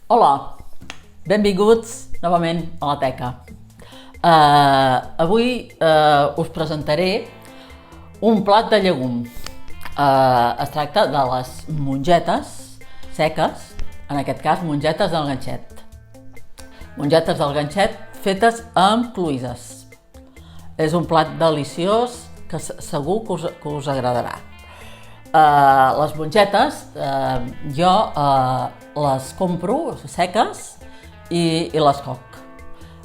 Hola, benvinguts novament a la teca. Avui us presentaré un plat de llegum. Es tracta de les mongetes seques, en aquest cas mongetes del ganxet. Mongetes del ganxet fetes amb cloïsses. És un plat deliciós que segur que us agradarà. Les mongetes jo les compro seques i les coc.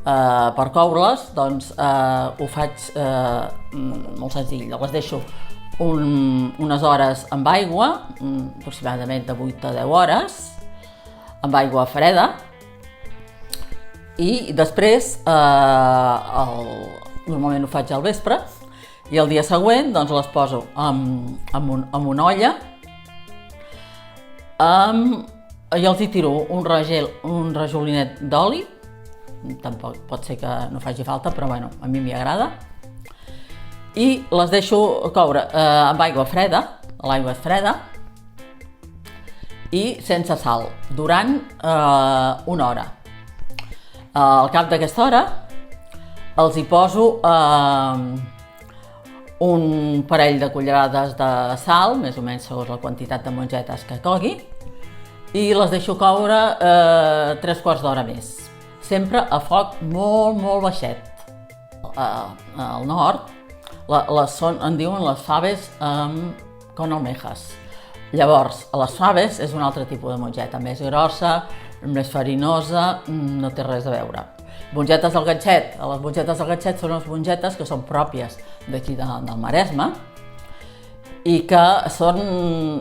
Per coure-les doncs ho faig molt senzill, les deixo unes hores amb aigua, aproximadament de 8 a 10 hores, amb aigua freda, i després normalment ho faig al vespre, i el dia següent doncs, les poso en una olla i els hi tiro un rajolinet d'oli, tampoc pot ser que no faci falta, però bueno, a mi m'hi agrada, i les deixo coure amb aigua freda, a l'aigua freda, i sense sal, durant una hora. Al cap d'aquesta hora els hi poso un parell de cullerades de sal, més o menys segons la quantitat de mongetes que cogui, i les deixo coure 3/4 d'hora més, sempre a foc molt, molt baixet. Al nord en diuen les faves con almejas. Llavors, les faves és un altre tipus de mongeta, més grossa, més farinosa, no té res a veure. Mongetes del ganxet. Les mongetes del ganxet són les mongetes que són pròpies d'aquí del Maresme i que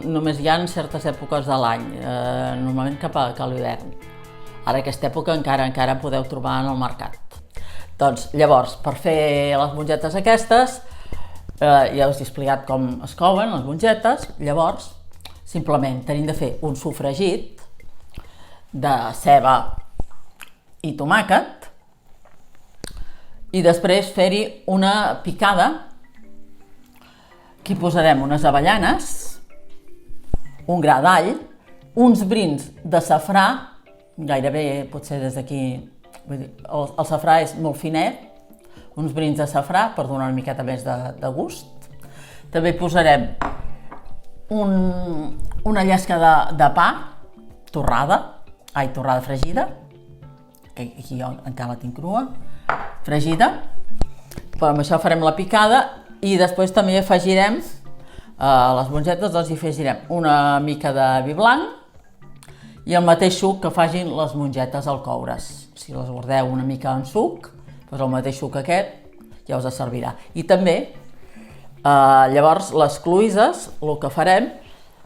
només hi ha en certes èpoques de l'any, normalment cap a l'hivern. Ara aquesta època encara podeu trobar en el mercat. Doncs llavors, per fer les mongetes aquestes, ja us he explicat com es couen les mongetes, llavors simplement tenim de fer un sofregit de ceba i tomàquet, i després fer-hi una picada, que hi posarem unes avellanes, un gra d'all, uns brins de safrà, gairebé potser des d'aquí, el safrà és molt finet, uns brins de safrà per donar una miqueta més de gust. També posarem una llesca de pa torrada fregida, que aquí jo encara la tinc crua, fregida, però amb això farem la picada i després també afegirem les mongetes, doncs hi afegirem una mica de vi blanc i el mateix suc que facin les mongetes al coure's. Si les guardeu una mica en suc, doncs el mateix suc aquest ja us servirà. I també, llavors, les cloïsses, el que farem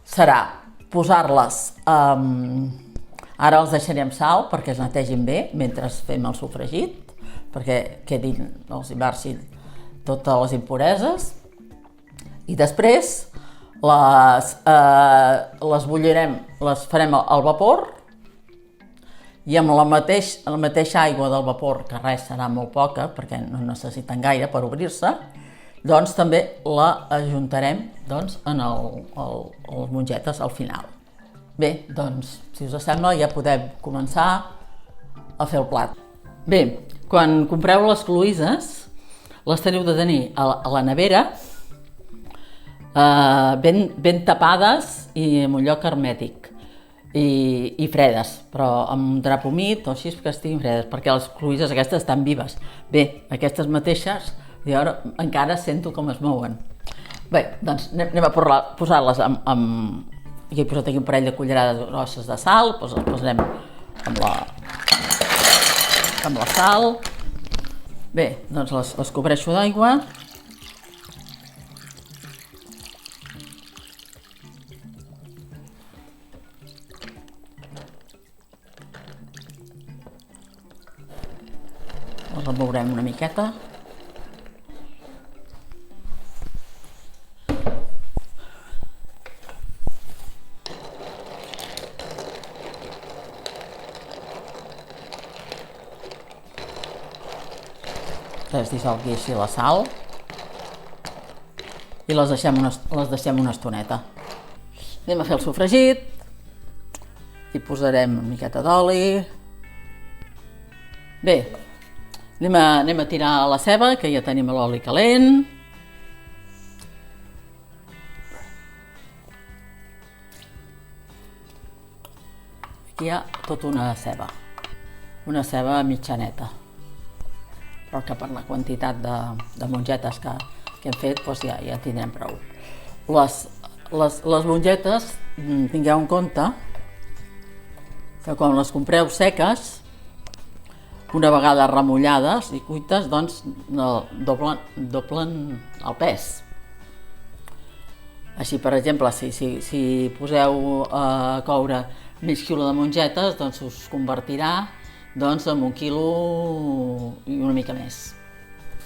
serà posar-les, ara els deixarem sal perquè es netegin bé mentre fem el sofregit, perquè els hi marxin totes les impureses, i després les bullirem, les farem al vapor, i amb la mateixa aigua del vapor, que res serà molt poca perquè no necessiten gaire per obrir-se, doncs també la ajuntarem en les mongetes al final. Bé, doncs, si us sembla, ja podem començar a fer el plat. Bé, quan compreu les cloïsses, les teniu de tenir a la nevera ben tapades i en un lloc hermètic i fredes, però amb un drap humit o així que estiguin fredes, perquè les cloïsses aquestes estan vives. Bé, aquestes mateixes, jo ara encara sento com es mouen. Bé, doncs anem a posar-les amb... He posat aquí un parell de cullerades grosses de sal, doncs les posarem amb la sal. Bé, doncs les cobreixo d'aigua. Les remourem una miqueta. Que es dissolgui així la sal i les deixem una estoneta. Anem a fer el sofregit. Hi posarem una miqueta d'oli. Bé, anem a tirar la ceba, que ja tenim l'oli calent. Aquí hi ha tota una ceba mitjaneta, però que per la quantitat de mongetes que hem fet doncs ja tindrem prou. Les mongetes, tingueu en compte que quan les compreu seques, una vegada remullades i cuites, doncs doblen el pes. Així, per exemple, si poseu a coure mig quilo de mongetes, doncs us convertirà en 1 quilo i una mica més.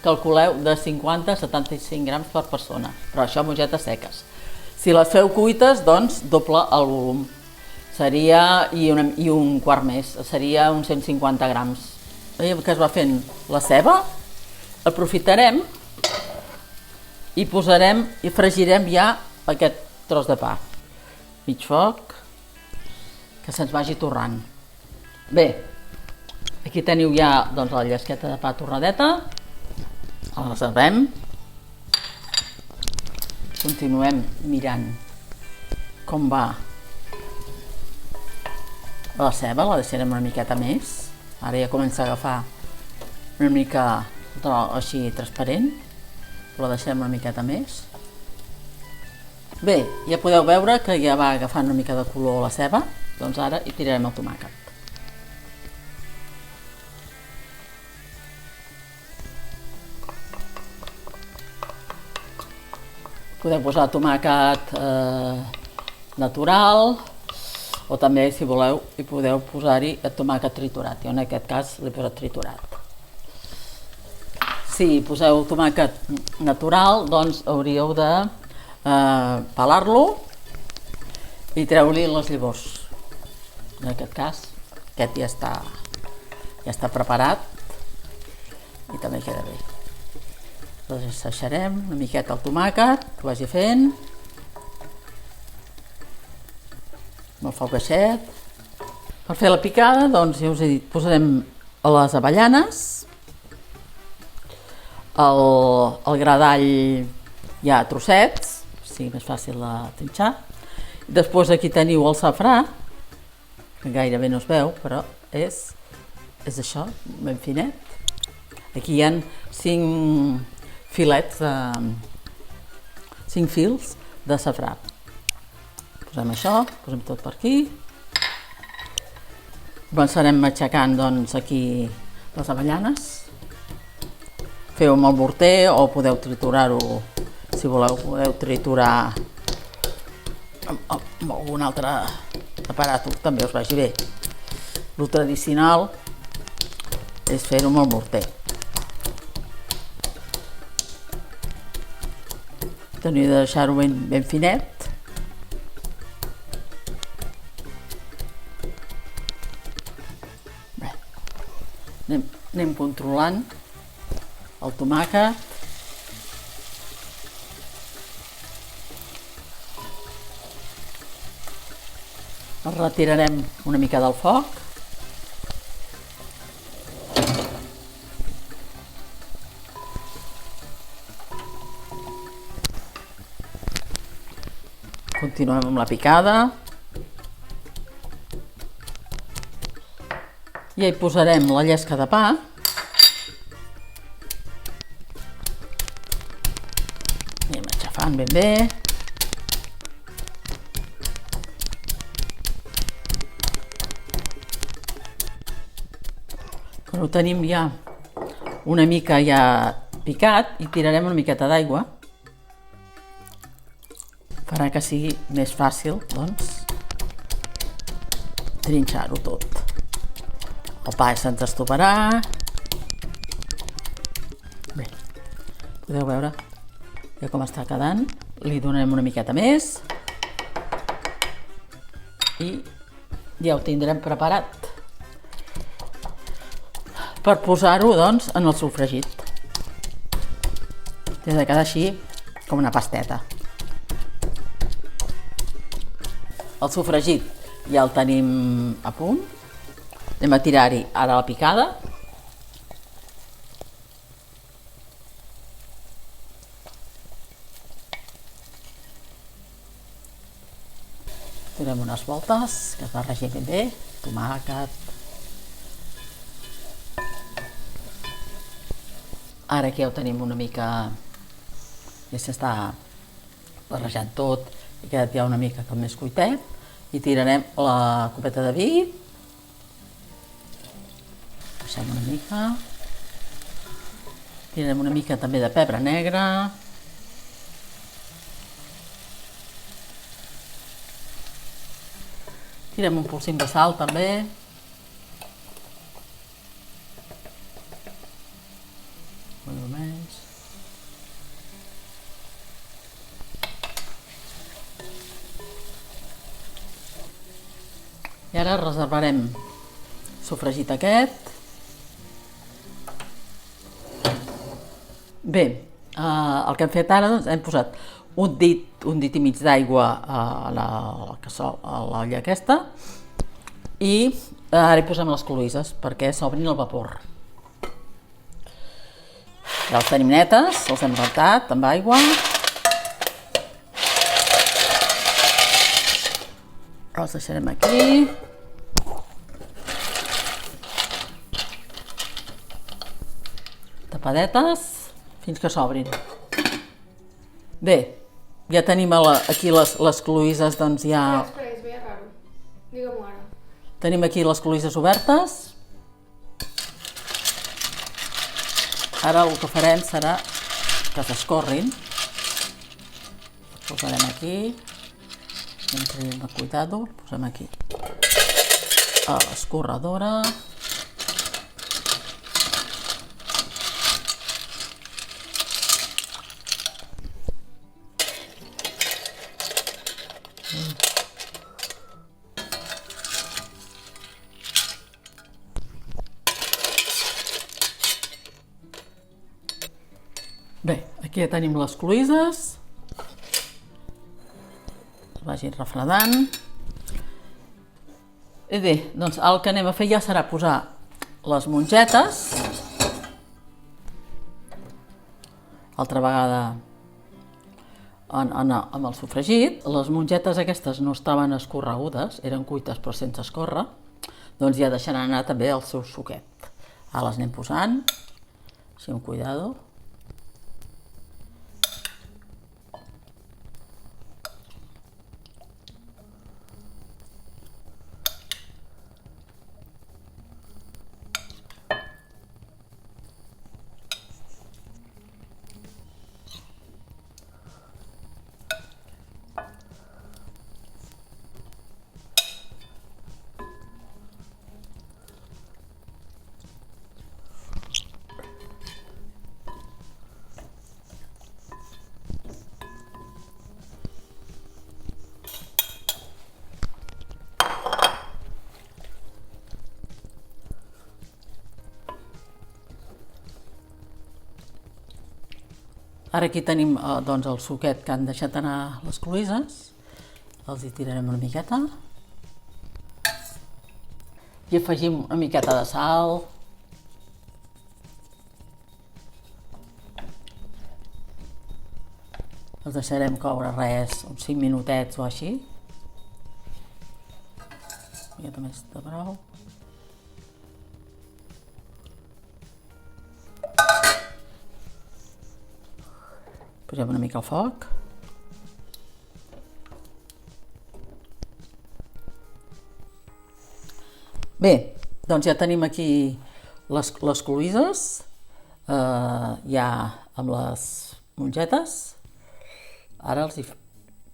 Calculeu de 50 a 75 grams per persona, però això mongetes seques. Si les feu cuites, doncs doble el volum. Seria i un quart més, seria uns 150 grams. Veiem que es va fent la ceba, aprofitarem i posarem i fregirem ja aquest tros de pa. Mig foc, que se'ns vagi torrant. Bé, aquí teniu ja la llesqueta de pa torradeta, la reservem. Continuem mirant com va la ceba, la deixarem una miqueta més. Ara ja comença a agafar una mica així transparent, la deixem una miqueta més. Bé, ja podeu veure que ja va agafant una mica de color la ceba, doncs ara hi tirarem el tomàquet. Podeu posar tomàquet natural, o també, si voleu, hi podeu posar-hi el tomàquet triturat. Jo en aquest cas l'he posat triturat. Si poseu tomàquet natural, doncs hauríeu de pelar-lo i treure-li les llavors. En aquest cas, aquest ja està preparat i també queda bé. Doncs deixarem una miqueta el tomàquet, que vagi fent. Amb el foc baixet. Per fer la picada, doncs ja us he dit, posarem les avellanes, el gra d'all ja a trossets, sigui més fàcil de trinxar. Després aquí teniu el safrà, que gairebé no es veu, però és això, ben finet. Aquí hi ha 5 filets, 5 fils de safrà. Posem això, posem tot per aquí. Començarem aixecant aquí les avellanes. Feu amb el morter o podeu triturar-ho, si voleu, podeu triturar amb algun altre aparat, també us vagi bé. Lo tradicional és fer-ho amb el morter. Teniu de deixar-ho ben finet. Anem controlant el tomàquet. El retirarem una mica del foc. Continuem amb la picada. Ja hi posarem la llesca de pa. Anem aixafant ben bé. Quan ho tenim ja una mica ja picat, hi tirarem una miqueta d'aigua. Farà que sigui més fàcil, doncs, trinxar-ho tot. El pa se'ns estoparà. Bé, podeu veure ja com està quedant. Li donarem una miqueta més i ja ho tindrem preparat per posar-ho, doncs, en el sofregit. Té de quedar així com una pasteta. El sofregit ja el tenim a punt. Anem a tirar-hi ara la picada. Tirem unes voltes, que es barregi ben bé, tomàquet. Ara aquí ja ho tenim una mica, ja s'està barrejant tot, i quedat ja una mica com més cuitet, i tirarem la copeta de vi, deixem una mica, tirarem una mica també de pebre negre, tirem un polsim de sal també, més o menys. I ara reservarem sofregit aquest. Bé, el que hem fet ara, doncs, hem posat un dit i mig d'aigua a l'olla aquesta, i ara hi posem les cloïsses perquè s'obrin el vapor. Ja els tenim netes, els hem rentat amb aigua. Els deixarem aquí. Tapadetes fins que s'obrin. Bé, ja tenim aquí les cloïsses, doncs ja... Espera, es veia raro. Digue-m'ho ara. Tenim aquí les cloïsses obertes. Ara el que farem serà que s'escorrin. Els posarem aquí. Amb cuidado, el posem aquí. A l'escorredora. Bé, aquí ja tenim les cloïsses, es vagin refredant. I bé, doncs el que anem a fer ja serà posar les mongetes, altra vegada amb el sofregit. Les mongetes aquestes no estaven escorregudes, eren cuites però sense escórrer, doncs ja deixaran anar també el seu suquet. Ara les anem posant, així amb cuidado. Ara aquí tenim doncs el suquet que han deixat anar les cloïsses. Els hi tirarem una miqueta. I afegim una miqueta de sal. Els deixarem coure res, uns 5 minutets o així. Una miqueta més de brou. Posem una mica al foc. Bé, doncs ja tenim aquí les cloïsses, ja amb les mongetes. Ara els hi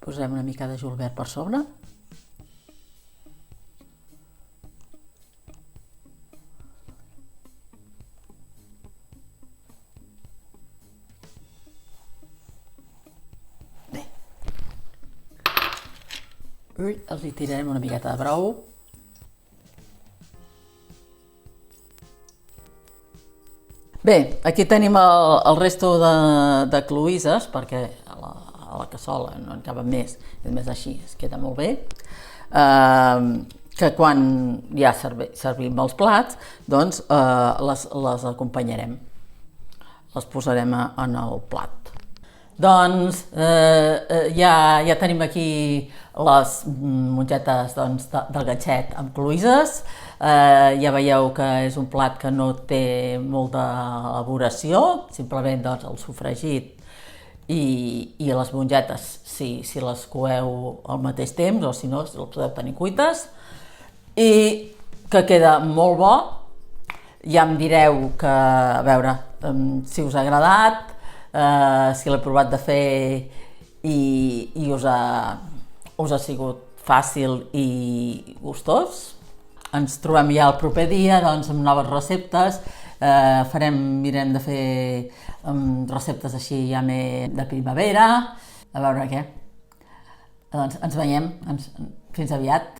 posem una mica de julivert per sobre. Els hi tirarem una miqueta de brou. Bé, aquí tenim el resto de cloïsses, perquè a la cassola no en caben més, i a més així es queda molt bé. que quan ja servim els plats, doncs les acompanyarem. Les posarem en el plat. Doncs ja tenim aquí les mongetes del ganxet amb cloïsses. Ja veieu que és un plat que no té molta elaboració, simplement doncs, el sofregit i les mongetes, si les coeu al mateix temps o si no, les podeu tenir cuites, i que queda molt bo. Ja em direu que, a veure, si us ha agradat, si l'he provat de fer i us ha sigut fàcil i gustós. Ens trobem ja el proper dia doncs, amb noves receptes. Mirem de fer receptes així ja més de primavera. A veure què. Doncs ens veiem. Fins aviat.